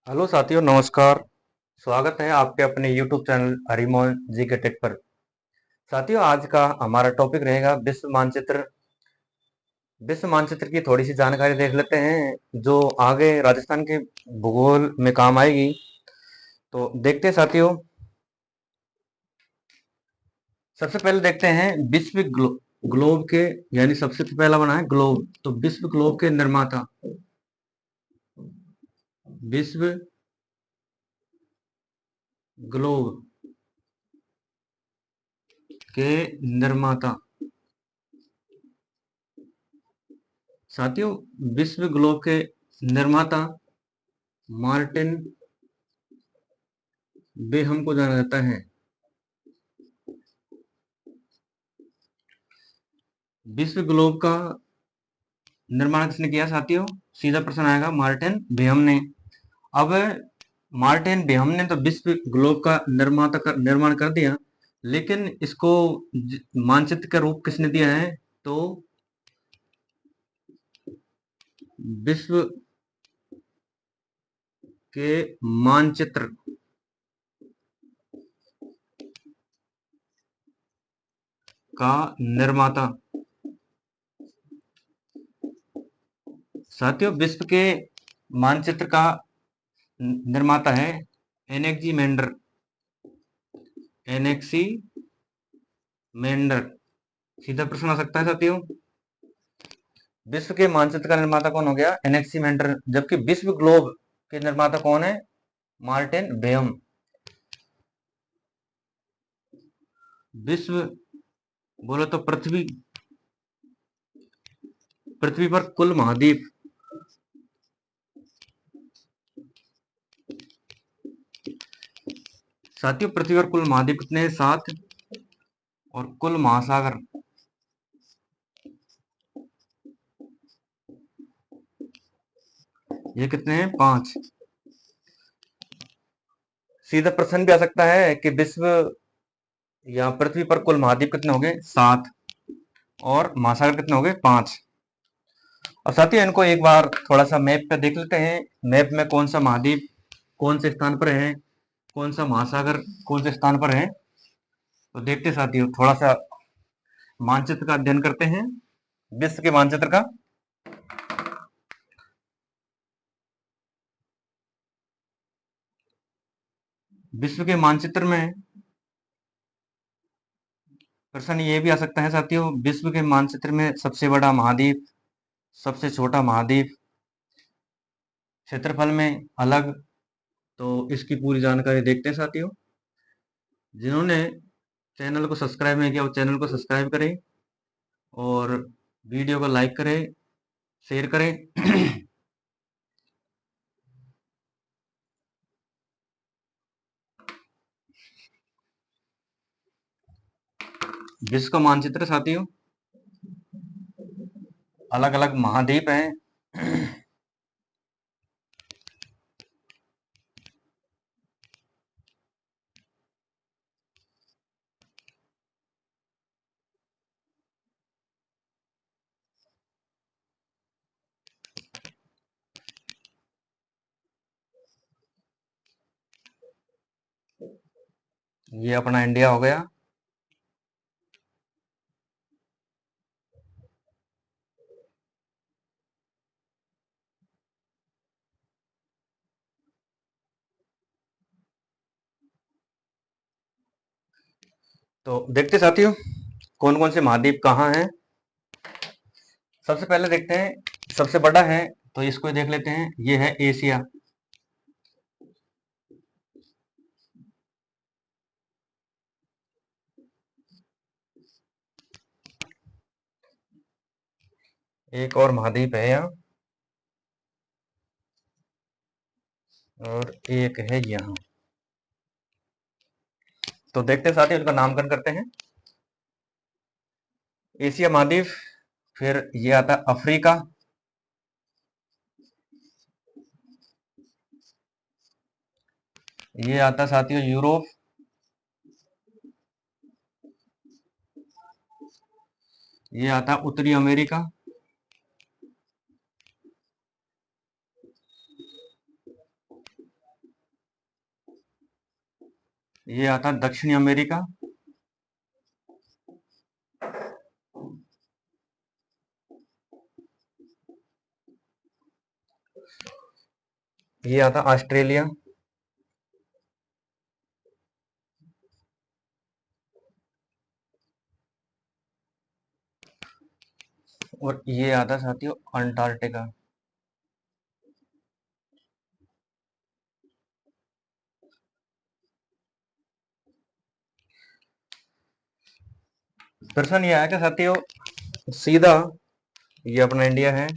Hello साथियों, नमस्कार। स्वागत है आपके अपने YouTube चैनल हरिमोहन जी के टेक पर। साथियों, आज का हमारा टॉपिक रहेगा विश्व मानचित्र। विश्व मानचित्र की थोड़ी सी जानकारी देख लेते हैं जो आगे राजस्थान के भूगोल में काम आएगी। तो देखते हैं साथियों, सबसे पहले देखते हैं विश्व ग्लोब के, यानी सबसे पहला बना है ग्लोब। तो विश्व ग्लोब के निर्माता, विश्व ग्लोब के निर्माता, साथियों विश्व ग्लोब के निर्माता मार्टिन बेहम को जाना जाता है। विश्व ग्लोब का निर्माण किसने किया साथियों? सीधा प्रश्न आएगा, मार्टिन बेहम ने। अब मार्टिन बेहम ने तो विश्व ग्लोब का निर्माण कर दिया, लेकिन इसको मानचित्र का रूप किसने दिया है? तो विश्व के मानचित्र का निर्माता, साथियों विश्व के मानचित्र का निर्माता है एनेक्सीमेंडर। एनेक्सीमेंडर, सीधा प्रश्न आ सकता है साथियों। विश्व के मानचित्र का निर्माता कौन हो गया? एनेक्सीमेंडर। जबकि विश्व ग्लोब के निर्माता कौन है? Martin Behaim. विश्व बोले तो पृथ्वी पर कुल महाद्वीप, साथियों पृथ्वी पर कुल महाद्वीप कितने हैं? 7। और कुल महासागर, ये कितने हैं? 5। सीधा प्रश्न भी आ सकता है कि विश्व या पृथ्वी पर कुल महाद्वीप कितने हो गए? 7। और महासागर कितने हो गए? 5। और साथियों इनको एक बार थोड़ा सा मैप पे देख लेते हैं। मैप में कौन सा महाद्वीप कौन से स्थान पर है, कौन सा महासागर कौन से स्थान पर है। तो देखते हैं साथियों, थोड़ा सा मानचित्र का अध्ययन करते हैं, विश्व के मानचित्र का। विश्व के मानचित्र में प्रश्न ये भी आ सकता है साथियों, विश्व के मानचित्र में सबसे बड़ा महाद्वीप, सबसे छोटा महाद्वीप, क्षेत्रफल में अलग। तो इसकी पूरी जानकारी देखते हैं साथियों। जिन्होंने चैनल को सब्सक्राइब नहीं किया वो चैनल को सब्सक्राइब करें और वीडियो को लाइक करें, शेयर करें। विश्व का मानचित्र साथियों, अलग अलग महाद्वीप हैं। ये अपना इंडिया हो गया। तो देखते साथियों कौन कौन से महाद्वीप कहाँ हैं। सबसे पहले देखते हैं, सबसे बड़ा है तो इसको देख लेते हैं, ये है एशिया। एक और महाद्वीप है यहाँ, और एक है यहाँ। तो देखते हैं साथियों, इनका नामकरण करते हैं। एशिया महाद्वीप, फिर ये आता है अफ्रीका, ये आता है साथियों यूरोप, ये आता है उत्तरी अमेरिका, ये आता है दक्षिणी अमेरिका। ये आता है ऑस्ट्रेलिया। और ये आता है साथियों अंटार्कटिका। प्रश्न ये आया कि साथियों सीधा ये अपना इंडिया है,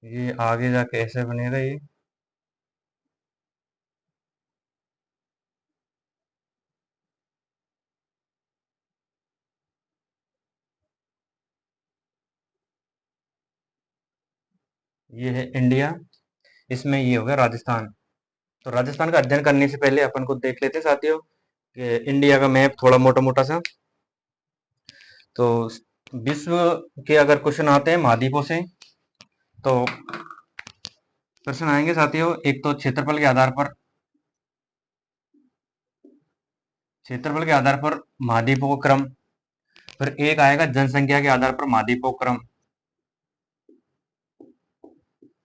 ये आगे जाके ऐसे बनेगा ये है इंडिया, इसमें ये हो गया राजस्थान। तो राजस्थान का अध्ययन करने से पहले अपन को देख लेते हैं साथियों कि इंडिया का मैप थोड़ा मोटा मोटा सा। तो विश्व के अगर क्वेश्चन आते हैं महाद्वीपों से, तो प्रश्न आएंगे साथियों एक तो क्षेत्रफल के आधार पर महाद्वीपों का क्रम, फिर एक आएगा जनसंख्या के आधार पर महाद्वीपों का क्रम,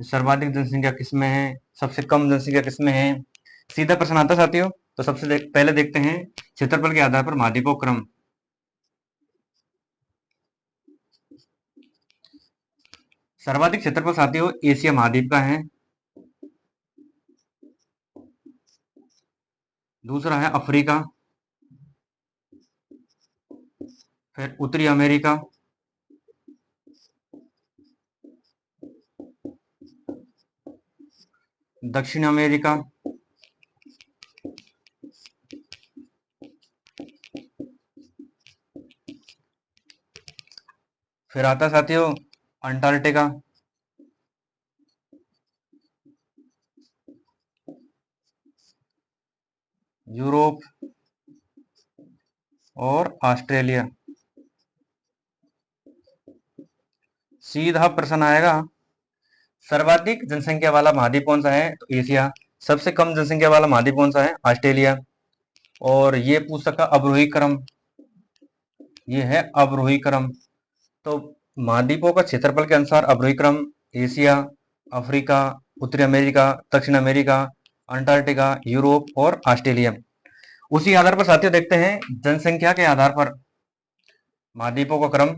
सर्वाधिक जनसंख्या किसमें है, सबसे कम जनसंख्या किसमें है। सीधा प्रश्न आता है साथियों। तो पहले देखते हैं क्षेत्रफल के आधार पर महाद्वीपों का क्रम। सर्वाधिक क्षेत्रफल साथियों एशिया महाद्वीप का है, दूसरा है अफ्रीका, फिर उत्तरी अमेरिका, दक्षिण अमेरिका, फिर आता है साथियों अंटार्कटिका, यूरोप और ऑस्ट्रेलिया। सीधा प्रश्न आएगा सर्वाधिक जनसंख्या वाला महाद्वीप कौन सा है, तो एशिया। सबसे कम जनसंख्या वाला महाद्वीप कौन सा है, ऑस्ट्रेलिया। और ये पूछ सका अवरोही क्रम, ये है अवरोही क्रम। तो महाद्वीपों का क्षेत्रफल के अनुसार अवरोही क्रम एशिया, अफ्रीका, उत्तरी अमेरिका, दक्षिण अमेरिका, अंटार्कटिका, यूरोप और ऑस्ट्रेलिया। उसी आधार पर साथियों देखते हैं जनसंख्या के आधार पर महाद्वीपों का क्रम।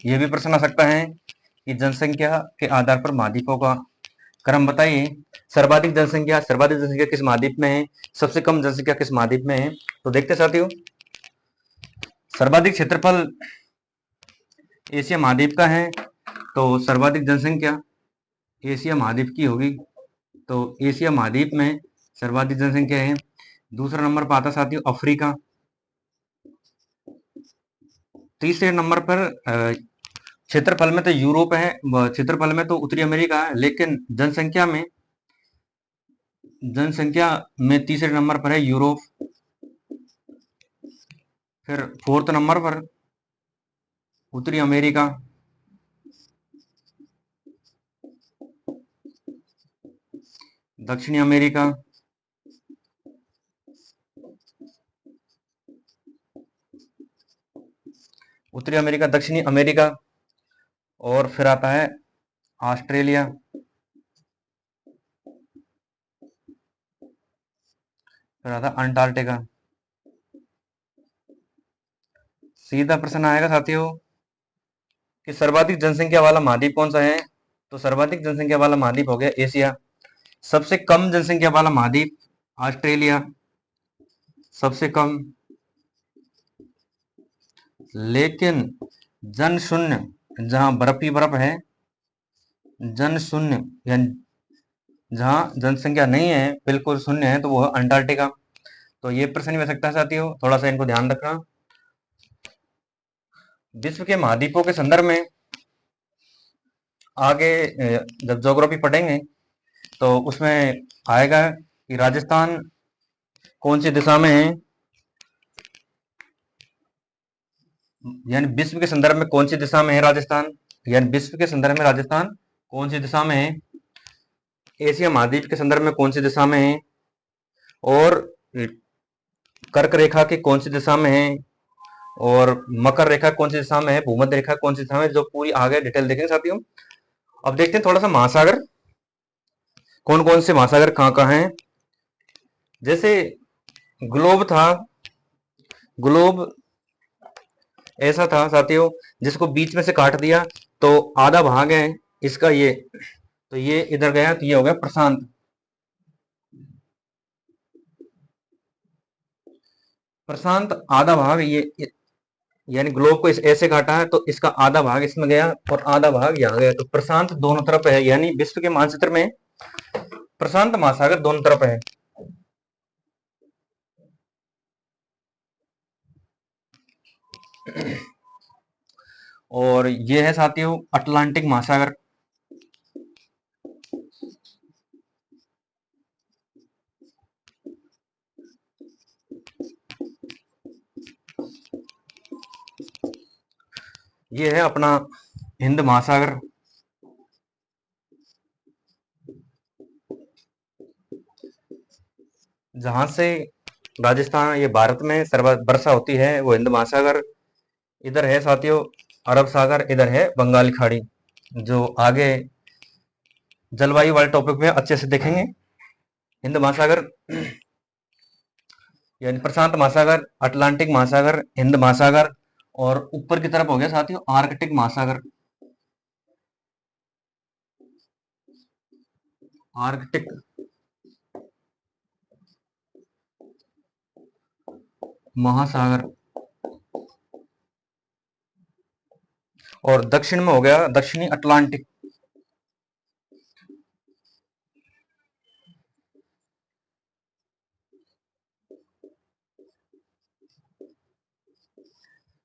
यह भी प्रश्न आ सकता है कि जनसंख्या के आधार पर महाद्वीपों का क्रम बताइए। सर्वाधिक जनसंख्या किस महाद्वीप में है, सबसे कम जनसंख्या किस महाद्वीप में है। तो देखते साथियों सर्वाधिक क्षेत्रफल एशिया महाद्वीप का है, तो सर्वाधिक जनसंख्या एशिया महाद्वीप की होगी। तो एशिया महाद्वीप में सर्वाधिक जनसंख्या है। दूसरा नंबर पर आता साथियों अफ्रीका। तीसरे नंबर पर क्षेत्रफल में तो यूरोप है, क्षेत्रफल में तो उत्तरी अमेरिका है, लेकिन जनसंख्या में तीसरे नंबर पर है यूरोप। फिर फोर्थ नंबर पर उत्तरी अमेरिका, दक्षिणी अमेरिका, उत्तरी अमेरिका, दक्षिणी अमेरिका, और फिर आता है ऑस्ट्रेलिया, फिर आता है अंटार्कटिका। सीधा प्रश्न आएगा साथियों कि सर्वाधिक जनसंख्या वाला महाद्वीप कौन सा है, तो सर्वाधिक जनसंख्या वाला महाद्वीप हो गया एशिया। सबसे कम जनसंख्या वाला महाद्वीप ऑस्ट्रेलिया, सबसे कम। लेकिन जन शून्य, जहां बर्फ ही बर्फ है, जन शून्य यानी जहां जनसंख्या नहीं है, बिल्कुल शून्य है, तो वो है अंटार्कटिका। तो ये प्रश्न भी आ सकता है साथियों, थोड़ा सा इनको ध्यान रखना। विश्व के महाद्वीपों के संदर्भ में आगे जब ज्योग्राफी पढ़ेंगे तो उसमें आएगा कि राजस्थान कौन सी दिशा में है, यानी विश्व के संदर्भ में कौन सी दिशा में है राजस्थान। यानी विश्व के संदर्भ में राजस्थान कौन सी दिशा में है, एशिया महाद्वीप के संदर्भ में कौन सी दिशा में है, और कर्क रेखा की कौन सी दिशा में है, और मकर रेखा कौन सी दिशा में है, भूमध्य रेखा कौन सी दिशा में है, जो पूरी आगे डिटेल देखेंगे साथियों। अब देखते हैं थोड़ा सा महासागर, कौन कौन से महासागर कहाँ कहाँ हैं। जैसे ग्लोब था, ग्लोब ऐसा था साथियों जिसको बीच में से काट दिया तो आधा भाग है इसका ये, तो ये इधर गया तो ये हो गया प्रशांत। प्रशांत आधा भाग ये, यानी ग्लोब को ऐसे काटा है तो इसका आधा भाग इसमें गया और आधा भाग यहाँ गया, तो प्रशांत दोनों तरफ है, यानी विश्व के मानचित्र में प्रशांत महासागर दोनों तरफ है। और ये है साथियों अटलांटिक महासागर। ये है अपना हिंद महासागर। जहां से राजस्थान ये भारत में सर्वाधिक वर्षा होती है वो हिंद महासागर। इधर है साथियों अरब सागर, इधर है बंगाल की खाड़ी, जो आगे जलवायु वाले टॉपिक में अच्छे से देखेंगे। हिंद महासागर यानी प्रशांत महासागर, अटलांटिक महासागर, हिंद महासागर, और ऊपर की तरफ हो गया साथियों आर्कटिक महासागर। आर्कटिक महासागर, और दक्षिण में हो गया दक्षिणी अटलांटिक।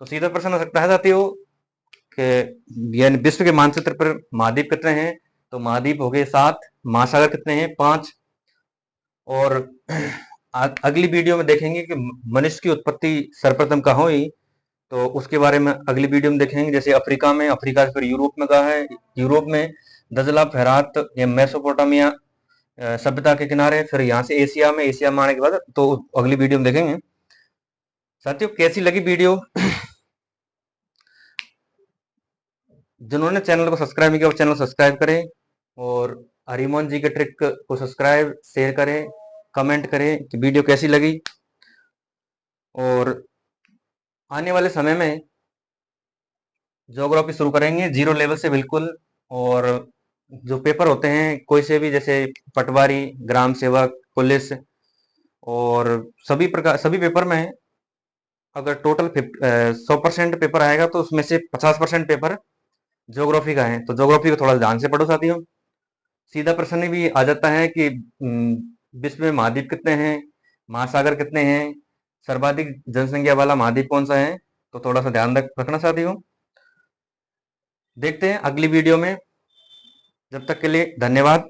तो सीधा प्रश्न हो सकता है साथियों कि यानी विश्व के मानचित्र पर महाद्वीप कितने हैं, तो महाद्वीप हो गए 7, महासागर कितने हैं 5। और अगली वीडियो में देखेंगे कि मनुष्य की उत्पत्ति सर्वप्रथम कहाँ हुई, तो उसके बारे में अगली वीडियो में देखेंगे। जैसे अफ्रीका में, अफ्रीका से फिर यूरोप में कहा है, यूरोप में दजला फेरात या मेसोपोटामिया सभ्यता के किनारे, फिर यहाँ से एशिया में, एशिया में आने के बाद तो अगली वीडियो में देखेंगे। साथियों कैसी लगी वीडियो, जिन्होंने चैनल को सब्सक्राइब नहीं किया वो चैनल सब्सक्राइब करें, और हरिमोहन जी के ट्रिक को सब्सक्राइब शेयर करें, कमेंट करें कि वीडियो कैसी लगी। और आने वाले समय में ज्योग्राफी शुरू करेंगे जीरो लेवल से बिल्कुल। और जो पेपर होते हैं कोई से भी, जैसे पटवारी, ग्राम सेवक, पुलिस, और सभी प्रकार सभी पेपर में अगर टोटल 100% पेपर आएगा तो उसमें से 50% पेपर ज्योग्राफी का है, तो ज्योग्राफी को थोड़ा ध्यान से पढ़ो साथियों। सीधा प्रश्न भी आ जाता है कि विश्व में महाद्वीप कितने हैं, महासागर कितने हैं, सर्वाधिक जनसंख्या वाला महाद्वीप कौन सा है, तो थोड़ा सा ध्यान रखना साथियों। देखते हैं अगली वीडियो में, जब तक के लिए धन्यवाद।